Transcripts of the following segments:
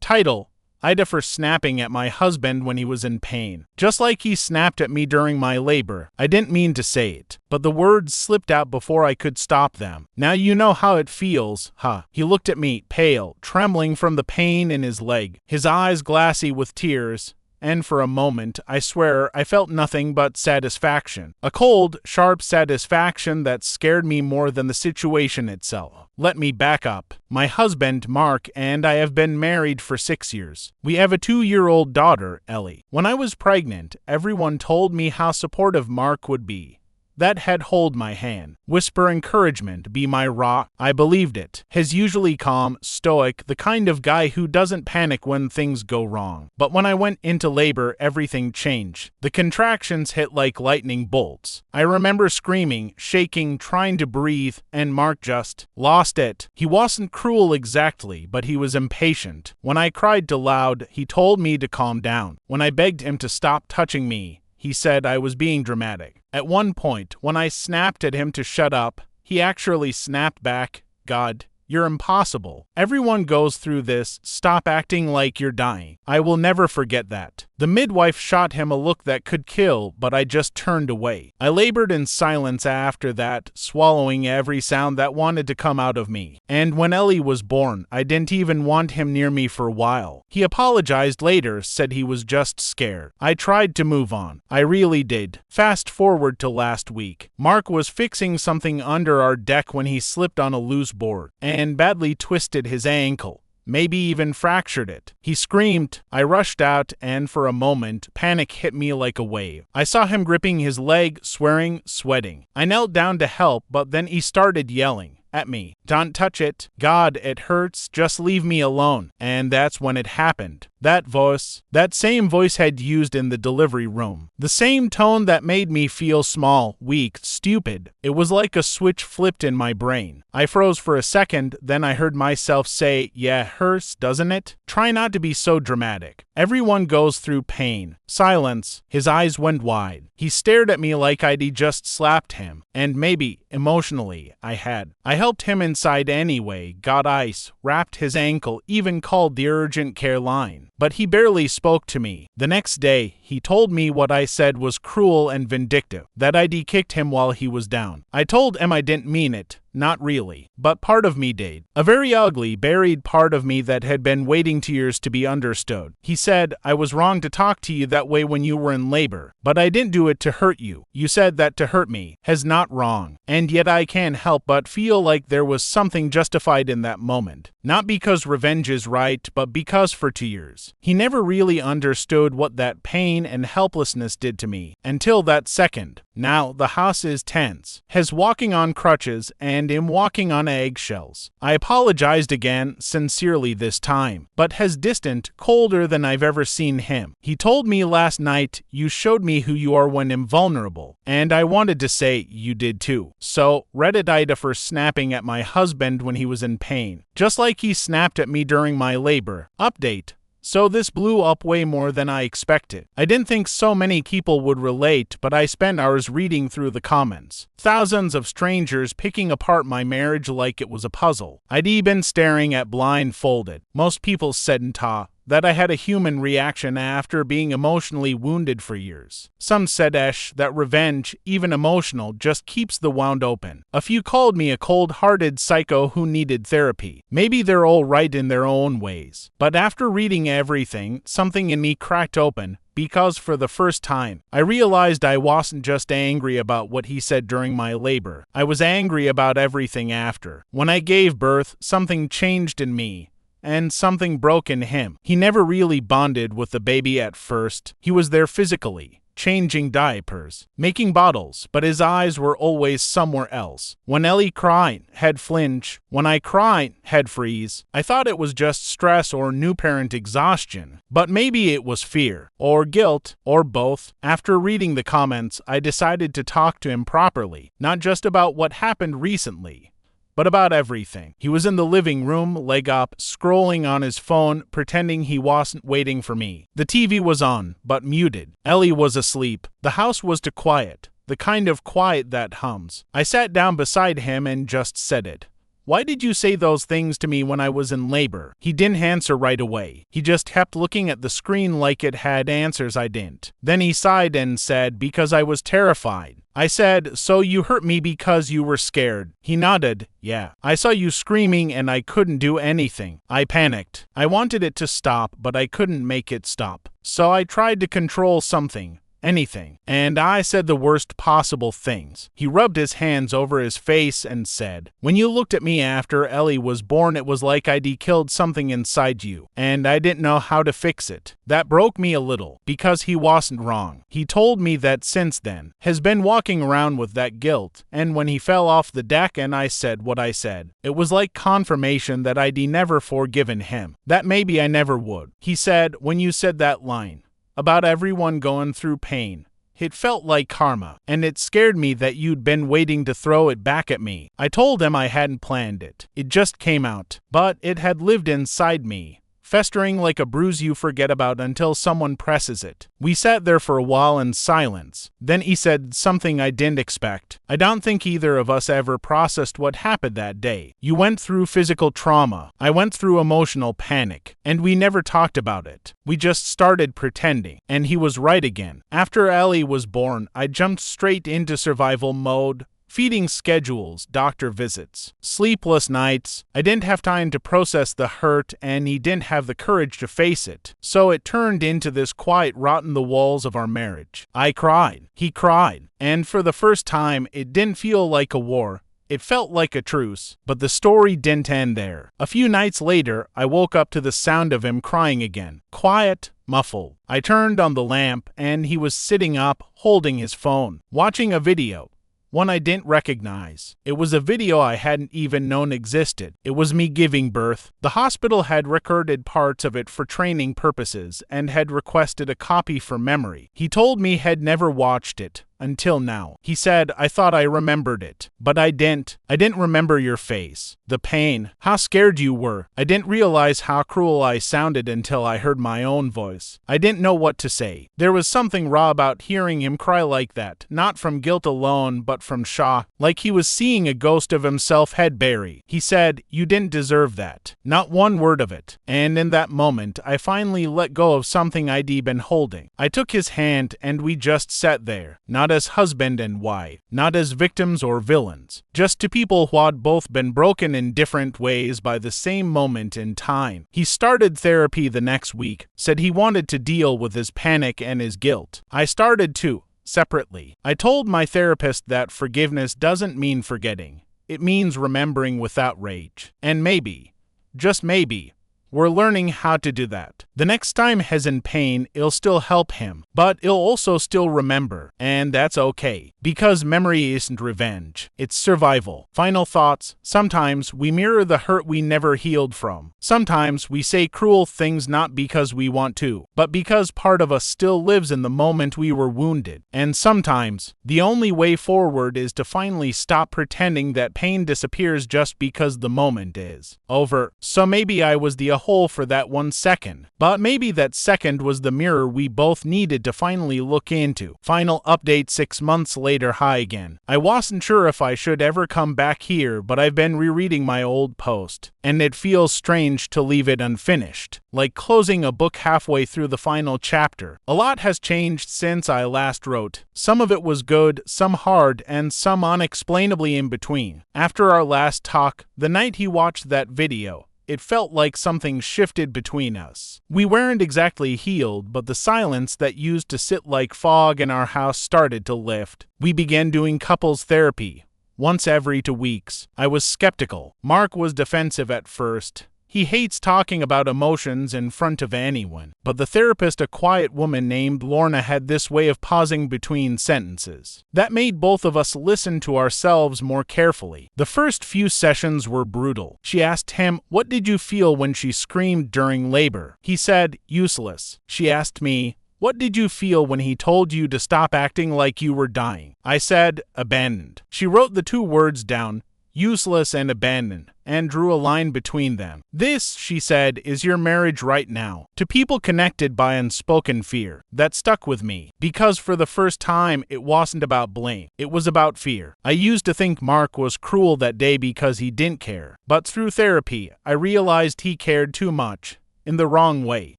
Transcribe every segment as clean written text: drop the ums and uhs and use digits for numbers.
Title: AITAH for snapping at my husband when he was in pain. Just like he snapped at me during my labor. I didn't mean to say it, but the words slipped out before I could stop them. Now you know how it feels, huh? He looked at me, pale, trembling from the pain in his leg, his eyes glassy with tears. And for a moment, I swear, I felt nothing but satisfaction. A cold, sharp satisfaction that scared me more than the situation itself. Let me back up. My husband, Mark, and I have been married for 6 years. We have a 2-year-old daughter, Ellie. When I was pregnant, everyone told me how supportive Mark would be. That had hold my hand, whisper encouragement, be my rock. I believed it. He's usually calm, stoic, the kind of guy who doesn't panic when things go wrong. But when I went into labor, everything changed. The contractions hit like lightning bolts. I remember screaming, shaking, trying to breathe, and Mark just lost it. He wasn't cruel exactly, but he was impatient. When I cried too loud, he told me to calm down. When I begged him to stop touching me, he said I was being dramatic. At one point, when I snapped at him to shut up, he actually snapped back, "God, you're impossible. Everyone goes through this. Stop acting like you're dying." I will never forget that. The midwife shot him a look that could kill, but I just turned away. I labored in silence after that, swallowing every sound that wanted to come out of me. And when Ellie was born, I didn't even want him near me for a while. He apologized later, said he was just scared. I tried to move on. I really did. Fast forward to last week. Mark was fixing something under our deck when he slipped on a loose board and badly twisted his ankle. Maybe even fractured it. He screamed. I rushed out, and for a moment, panic hit me like a wave. I saw him gripping his leg, swearing, sweating. I knelt down to help, but then he started yelling at me. "Don't touch it. God, it hurts. Just leave me alone." And that's when it happened. That voice, that same voice had used in the delivery room. The same tone that made me feel small, weak, stupid. It was like a switch flipped in my brain. I froze for a second, then I heard myself say, "Yeah, hurts, doesn't it? Try not to be so dramatic. Everyone goes through pain." Silence. His eyes went wide. He stared at me like I'd just slapped him. And maybe, emotionally, I had. I helped him inside anyway, got ice, wrapped his ankle, even called the urgent care line. But he barely spoke to me. The next day, he told me what I said was cruel and vindictive, that I'd kicked him while he was down. I told him I didn't mean it. Not really, but part of me did. A very ugly, buried part of me that had been waiting tears to be understood. He said, "I was wrong to talk to you that way when you were in labor, but I didn't do it to hurt you. You said that to hurt me. Has not wrong." And yet I can't help but feel like there was something justified in that moment. Not because revenge is right, but because for 2 years, he never really understood what that pain and helplessness did to me, until that second. Now the house is tense. He's walking on crutches and am walking on eggshells. I apologized again, sincerely this time, but he's distant, colder than I've ever seen him. He told me last night, "You showed me who you are when I'm vulnerable." And I wanted to say, "You did too." So, Reddit AITAH for snapping at my husband when he was in pain. Just like he snapped at me during my labor. Update. So this blew up way more than I expected. I didn't think so many people would relate, but I spent hours reading through the comments. Thousands of strangers picking apart my marriage like it was a puzzle. I'd even staring at blindfolded. Most people said AITAH, that I had a human reaction after being emotionally wounded for years. Some said that revenge, even emotional, just keeps the wound open. A few called me a cold-hearted psycho who needed therapy. Maybe they're all right in their own ways. But after reading everything, something in me cracked open. Because for the first time, I realized I wasn't just angry about what he said during my labor. I was angry about everything after. When I gave birth, something changed in me. And something broke in him. He never really bonded with the baby at first. He was there physically, changing diapers, making bottles, but his eyes were always somewhere else. When Ellie cried, he'd flinch. When I cried, he'd freeze. I thought it was just stress or new parent exhaustion, but maybe it was fear, or guilt, or both. After reading the comments, I decided to talk to him properly, not just about what happened recently, but about everything. He was in the living room, leg up, scrolling on his phone, pretending he wasn't waiting for me. The TV was on, but muted. Ellie was asleep. The house was too quiet, the kind of quiet that hums. I sat down beside him and just said it. Why did you say those things to me when I was in labor? He didn't answer right away. He just kept looking at the screen like it had answers I didn't. Then he sighed and said, because I was terrified. I said, so you hurt me because you were scared. He nodded, yeah. I saw you screaming and I couldn't do anything. I panicked. I wanted it to stop, but I couldn't make it stop. So I tried to control something. Anything. And I said the worst possible things. He rubbed his hands over his face and said, when you looked at me after Ellie was born, it was like I'd killed something inside you, and I didn't know how to fix it. That broke me a little, because he wasn't wrong. He told me that since then, has been walking around with that guilt, and when he fell off the deck and I said what I said, it was like confirmation that I'd never forgiven him. That maybe I never would. He said, when you said that line, about everyone going through pain. It felt like karma, and it scared me that you'd been waiting to throw it back at me. I told him I hadn't planned it. It just came out. But it had lived inside me, festering like a bruise you forget about until someone presses it. We sat there for a while in silence. Then he said something I didn't expect. I don't think either of us ever processed what happened that day. You went through physical trauma. I went through emotional panic. And we never talked about it. We just started pretending. And he was right again. After Ellie was born, I jumped straight into survival mode. Feeding schedules, doctor visits, sleepless nights. I didn't have time to process the hurt, and he didn't have the courage to face it. So it turned into this quiet rot in the walls of our marriage. I cried. He cried. And for the first time, it didn't feel like a war. It felt like a truce, but the story didn't end there. A few nights later, I woke up to the sound of him crying again. Quiet, muffled. I turned on the lamp, and he was sitting up, holding his phone, watching a video. One I didn't recognize. It was a video I hadn't even known existed. It was me giving birth. The hospital had recorded parts of it for training purposes and had requested a copy for memory. He told me he'd never watched it. Until now. He said, I thought I remembered it. But I didn't. I didn't remember your face. The pain. How scared you were. I didn't realize how cruel I sounded until I heard my own voice. I didn't know what to say. There was something raw about hearing him cry like that. Not from guilt alone, but from shock. Like he was seeing a ghost of himself head buried. He said, you didn't deserve that. Not one word of it. And in that moment, I finally let go of something I'd been holding. I took his hand and we just sat there. Not as husband and wife, not as victims or villains, just two people who had both been broken in different ways by the same moment in time. He started therapy the next week, said he wanted to deal with his panic and his guilt. I started too, separately. I told my therapist that forgiveness doesn't mean forgetting. It means remembering without rage. And maybe, just maybe, we're learning how to do that. The next time he's in pain, it'll still help him, but it'll also still remember, and that's okay, because memory isn't revenge, it's survival. Final thoughts. Sometimes we mirror the hurt we never healed from. Sometimes we say cruel things not because we want to, but because part of us still lives in the moment we were wounded. And sometimes, the only way forward is to finally stop pretending that pain disappears just because the moment is over. So maybe I was the hole for that 1 second. But maybe that second was the mirror we both needed to finally look into. Final update 6 months later. Hi again. I wasn't sure if I should ever come back here, but I've been rereading my old post, and it feels strange to leave it unfinished, like closing a book halfway through the final chapter. A lot has changed since I last wrote. Some of it was good, some hard, and some unexplainably in between. After our last talk, the night he watched that video, it felt like something shifted between us. We weren't exactly healed, but the silence that used to sit like fog in our house started to lift. We began doing couples therapy, once every 2 weeks. I was skeptical. Mark was defensive at first. He hates talking about emotions in front of anyone, but the therapist, a quiet woman named Lorna, had this way of pausing between sentences. That made both of us listen to ourselves more carefully. The first few sessions were brutal. She asked him, "What did you feel when she screamed during labor?" He said, "Useless." She asked me, "What did you feel when he told you to stop acting like you were dying?" I said, "Abandoned." She wrote the 2 words down, useless and abandoned, and drew a line between them. This, she said, is your marriage right now. To people connected by unspoken fear. That stuck with me, because for the first time it wasn't about blame, it was about fear. I used to think Mark was cruel that day because he didn't care, but through therapy, I realized he cared too much. In the wrong way.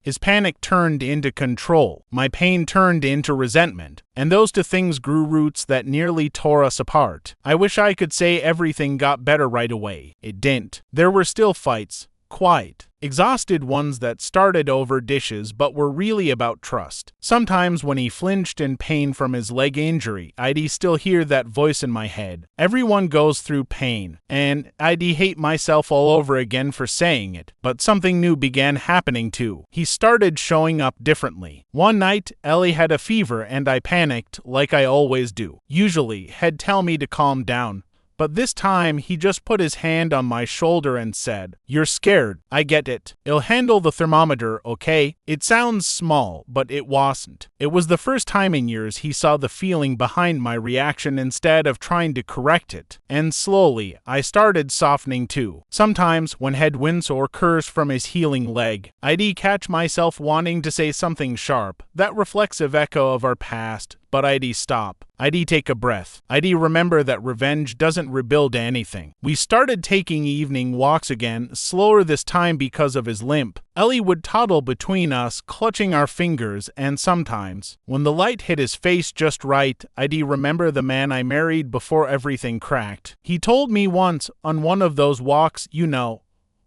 His panic turned into control, my pain turned into resentment, and those two things grew roots that nearly tore us apart. I wish I could say everything got better right away. It didn't. There were still fights, quiet, exhausted ones that started over dishes but were really about trust. Sometimes when he flinched in pain from his leg injury, I'd still hear that voice in my head. Everyone goes through pain, and I'd hate myself all over again for saying it, but something new began happening too. He started showing up differently. One night, Ellie had a fever and I panicked like I always do. Usually, he'd tell me to calm down. But this time, he just put his hand on my shoulder and said, "You're scared. I get it. I'll handle the thermometer, okay?" It sounds small, but it wasn't. It was the first time in years he saw the feeling behind my reaction instead of trying to correct it. And slowly, I started softening too. Sometimes, when he'd wince or curse from his healing leg, I'd catch myself wanting to say something sharp, that reflexive echo of our past. But I'd stop. I'd take a breath. I'd remember that revenge doesn't rebuild anything. We started taking evening walks again, slower this time because of his limp. Ellie would toddle between us, clutching our fingers, and sometimes, when the light hit his face just right, I'd remember the man I married before everything cracked. He told me once, on one of those walks,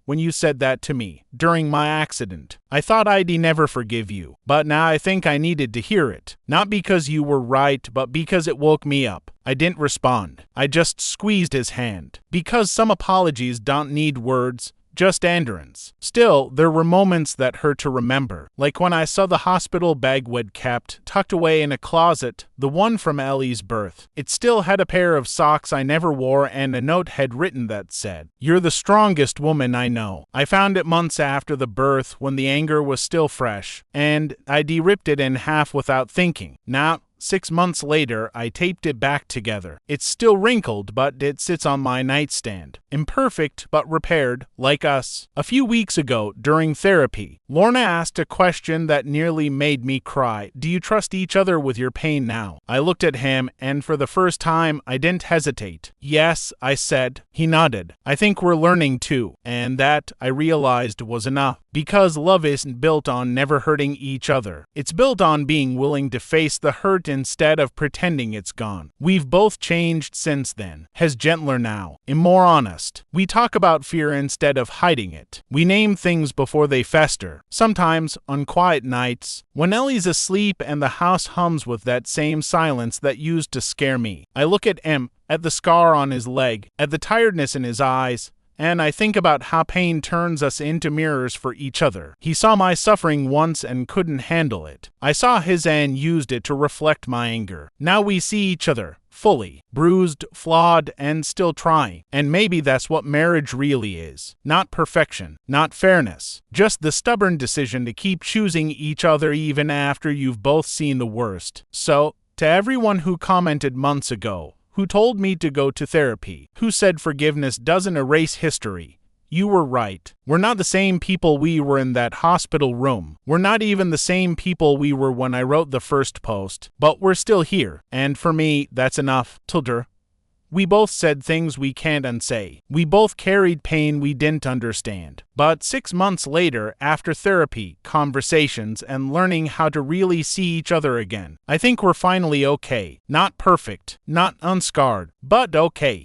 when you said that to me, during my accident, I thought I'd never forgive you, but now I think I needed to hear it. Not because you were right, but because it woke me up. I didn't respond. I just squeezed his hand. Because some apologies don't need words, just endurance. Still, there were moments that hurt to remember, like when I saw the hospital bag we'd kept, tucked away in a closet, the one from Ellie's birth. It still had a pair of socks I never wore and a note had written that said, "You're the strongest woman I know." I found it months after the birth when the anger was still fresh, and I'd ripped it in half without thinking. Now, 6 months later, I taped it back together. It's still wrinkled, but it sits on my nightstand. Imperfect, but repaired, like us. A few weeks ago, during therapy, Lorna asked a question that nearly made me cry. Do you trust each other with your pain now? I looked at him, and for the first time, I didn't hesitate. Yes, I said. He nodded. I think we're learning too, and that, I realized, was enough. Because love isn't built on never hurting each other. It's built on being willing to face the hurt instead of pretending it's gone. We've both changed since then. He's gentler now, and more honest. We talk about fear instead of hiding it. We name things before they fester. Sometimes, on quiet nights, when Ellie's asleep and the house hums with that same silence that used to scare me, I look at him, at the scar on his leg, at the tiredness in his eyes, and I think about how pain turns us into mirrors for each other. He saw my suffering once and couldn't handle it. I saw his and used it to reflect my anger. Now we see each other, fully, bruised, flawed, and still trying. And maybe that's what marriage really is. Not perfection, not fairness, just the stubborn decision to keep choosing each other even after you've both seen the worst. So, to everyone who commented months ago, who told me to go to therapy, who said forgiveness doesn't erase history, you were right. We're not the same people we were in that hospital room. We're not even the same people we were when I wrote the first post. But we're still here, and for me, that's enough. Tilder. We both said things we can't unsay. We both carried pain we didn't understand. But 6 months later, after therapy, conversations, and learning how to really see each other again, I think we're finally okay. Not perfect, not unscarred, but okay.